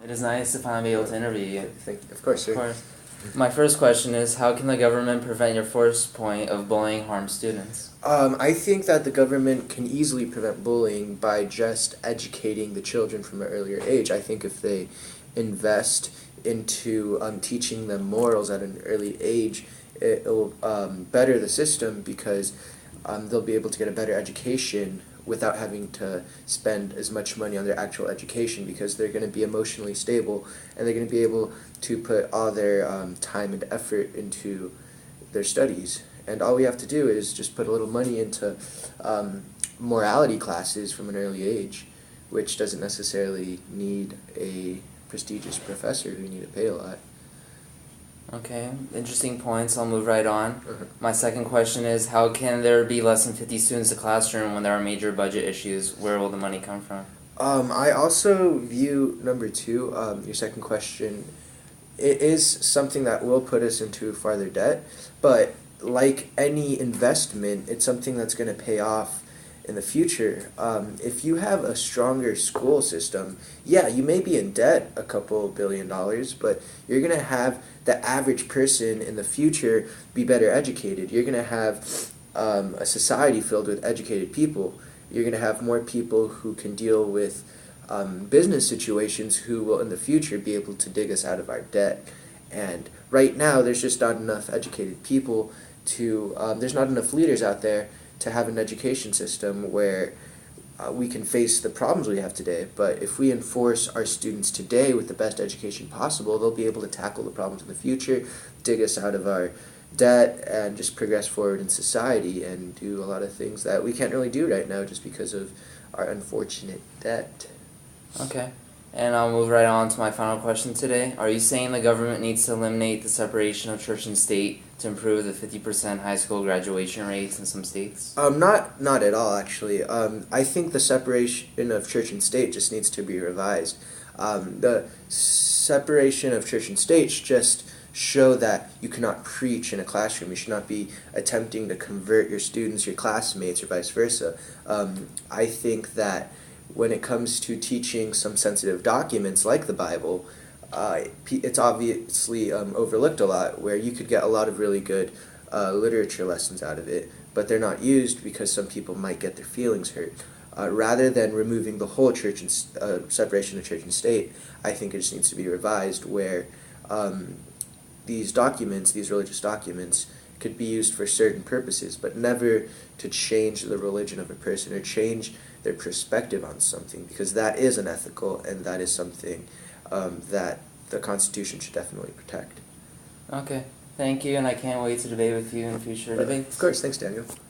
It is nice to finally be able to interview you. Of course, sir. Of course. My first question is, how can the government prevent your first point of bullying harms students? I think that the government can easily prevent bullying by just educating the children from an earlier age. I think if they invest into teaching them morals at an early age, it will better the system because they'll be able to get a better education without having to spend as much money on their actual education because they're going to be emotionally stable and they're going to be able to put all their time and effort into their studies. And all we have to do is just put a little money into morality classes from an early age, which doesn't necessarily need a prestigious professor who need to pay a lot. Okay, interesting points. I'll move right on. Uh-huh. My second question is, how can there be less than 50 students in a classroom when there are major budget issues? Where will the money come from? I also view number two, your second question, it is something that will put us into farther debt, but like any investment, it's something that's going to pay off in the future. If you have a stronger school system, yeah, you may be in debt a couple $1 billion, but you're going to have the average person in the future be better educated. You're going to have a society filled with educated people. You're going to have more people who can deal with business situations who will in the future be able to dig us out of our debt. And right now, there's just not enough educated people to, there's not enough leaders out there to have an education system where we can face the problems we have today. But if we enforce our students today with the best education possible, they'll be able to tackle the problems in the future, dig us out of our debt, and just progress forward in society and do a lot of things that we can't really do right now just because of our unfortunate debt. Okay. And I'll move right on to my final question today. Are you saying the government needs to eliminate the separation of church and state to improve the 50% high school graduation rates in some states? Not at all, actually. I think the separation of church and state just needs to be revised. The separation of church and state just show that you cannot preach in a classroom. You should not be attempting to convert your students, your classmates, or vice versa. I think that when it comes to teaching some sensitive documents like the Bible, it's obviously overlooked a lot, where you could get a lot of really good literature lessons out of it, but they're not used because some people might get their feelings hurt. Rather than removing the whole church and separation of church and state, I think it just needs to be revised where these documents, these religious documents, could be used for certain purposes, but never to change the religion of a person or change their perspective on something, because that is unethical and that is something that the Constitution should definitely protect. Okay. Thank you, and I can't wait to debate with you in future debates. Of course. Thanks, Daniel.